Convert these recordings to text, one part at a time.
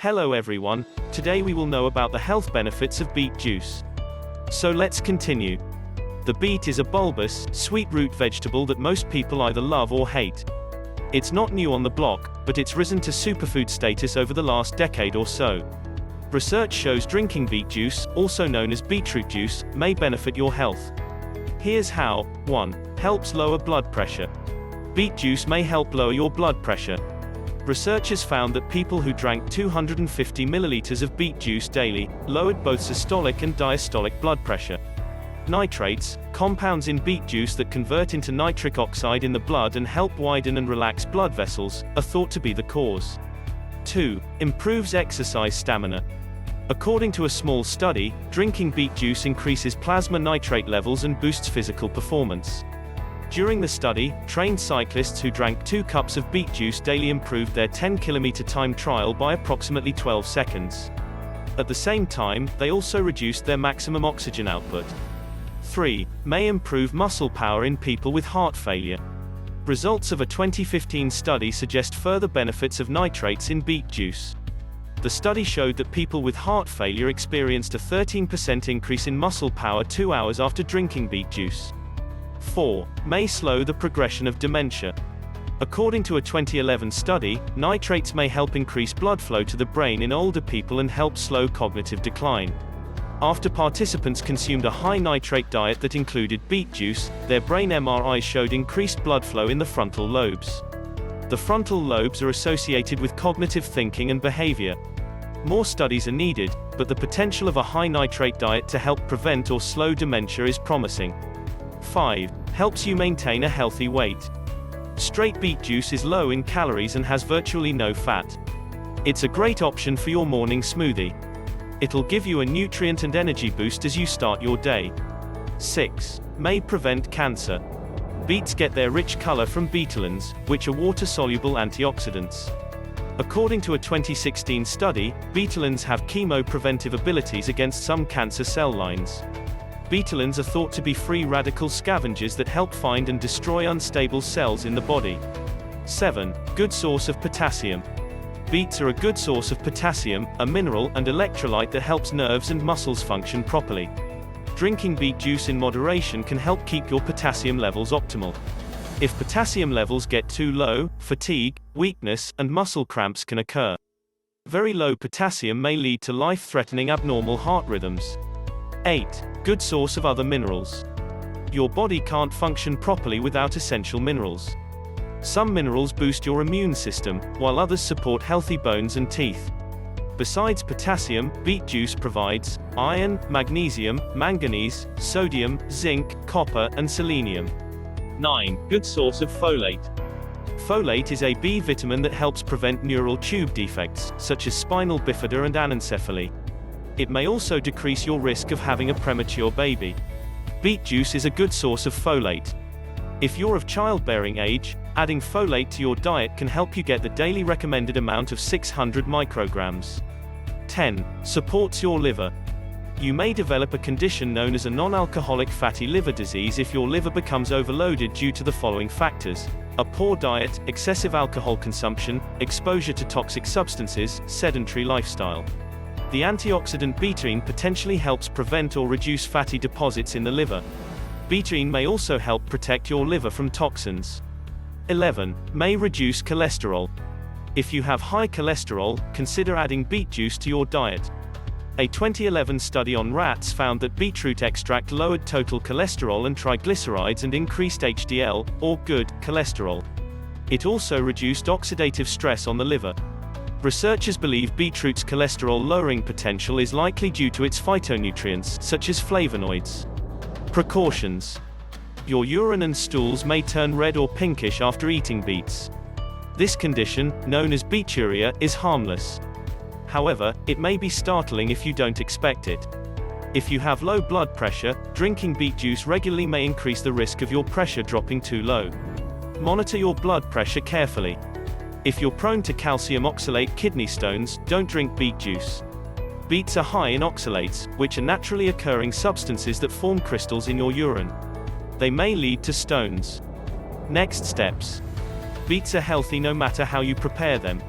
Hello everyone, today we will know about the health benefits of beet juice. So let's continue. The beet is a bulbous, sweet root vegetable that most people either love or hate. It's not new on the block, but it's risen to superfood status over the last decade or so. Research shows drinking beet juice, also known as beetroot juice, may benefit your health. Here's how. 1. Helps lower blood pressure. Beet juice may help lower your blood pressure. Researchers found that people who drank 250 milliliters of beet juice daily lowered both systolic and diastolic blood pressure. Nitrates, compounds in beet juice that convert into nitric oxide in the blood and help widen and relax blood vessels, are thought to be the cause. 2. Improves exercise stamina. According to a small study, drinking beet juice increases plasma nitrate levels and boosts physical performance. During the study, trained cyclists who drank 2 cups of beet juice daily improved their 10-kilometer time trial by approximately 12 seconds. At the same time, they also reduced their maximum oxygen output. 3. May improve muscle power in people with heart failure. Results of a 2015 study suggest further benefits of nitrates in beet juice. The study showed that people with heart failure experienced a 13% increase in muscle power 2 hours after drinking beet juice. 4. May slow the progression of dementia. According to a 2011 study, nitrates may help increase blood flow to the brain in older people and help slow cognitive decline. After participants consumed a high nitrate diet that included beet juice, their brain MRI showed increased blood flow in the frontal lobes. The frontal lobes are associated with cognitive thinking and behavior. More studies are needed, but the potential of a high nitrate diet to help prevent or slow dementia is promising. 5. Helps you maintain a healthy weight. Straight beet juice is low in calories and has virtually no fat. It's a great option for your morning smoothie. It'll give you a nutrient and energy boost as you start your day. 6. May prevent cancer. Beets get their rich color from betalains, which are water-soluble antioxidants. According to a 2016 study, betalains have chemopreventive abilities against some cancer cell lines. Betalains are thought to be free radical scavengers that help find and destroy unstable cells in the body. 7. Good source of potassium. Beets are a good source of potassium, a mineral and electrolyte that helps nerves and muscles function properly. Drinking beet juice in moderation can help keep your potassium levels optimal. If potassium levels get too low, fatigue, weakness, and muscle cramps can occur. Very low potassium may lead to life-threatening abnormal heart rhythms. 8. Good source of other minerals. Your body can't function properly without essential minerals. Some minerals boost your immune system, while others support healthy bones and teeth. Besides potassium, beet juice provides iron, magnesium, manganese, sodium, zinc, copper, and selenium. 9. Good source of folate. Folate is a B vitamin that helps prevent neural tube defects, such as spinal bifida and anencephaly. It may also decrease your risk of having a premature baby. Beet juice is a good source of folate. If you're of childbearing age, adding folate to your diet can help you get the daily recommended amount of 600 micrograms. 10. Supports your liver. You may develop a condition known as a non-alcoholic fatty liver disease if your liver becomes overloaded due to the following factors: a poor diet, excessive alcohol consumption, exposure to toxic substances, sedentary lifestyle. The antioxidant betaine potentially helps prevent or reduce fatty deposits in the liver. Betaine may also help protect your liver from toxins. 11. May reduce cholesterol. If you have high cholesterol, consider adding beet juice to your diet. A 2011 study on rats found that beetroot extract lowered total cholesterol and triglycerides and increased HDL, or good, cholesterol. It also reduced oxidative stress on the liver. Researchers believe beetroot's cholesterol-lowering potential is likely due to its phytonutrients, such as flavonoids. Precautions. Your urine and stools may turn red or pinkish after eating beets. This condition, known as beeturia, is harmless. However, it may be startling if you don't expect it. If you have low blood pressure, drinking beet juice regularly may increase the risk of your pressure dropping too low. Monitor your blood pressure carefully. If you're prone to calcium oxalate kidney stones, don't drink beet juice. Beets are high in oxalates, which are naturally occurring substances that form crystals in your urine. They may lead to stones. Next steps. Beets are healthy no matter how you prepare them.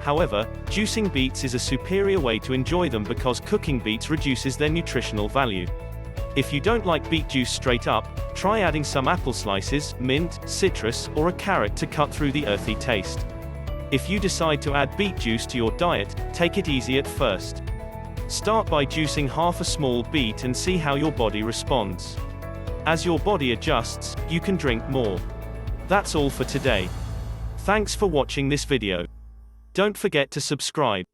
However, juicing beets is a superior way to enjoy them because cooking beets reduces their nutritional value. If you don't like beet juice straight up, try adding some apple slices, mint, citrus, or a carrot to cut through the earthy taste. If you decide to add beet juice to your diet, take it easy at first. Start by juicing half a small beet and see how your body responds. As your body adjusts, you can drink more. That's all for today. Thanks for watching this video. Don't forget to subscribe.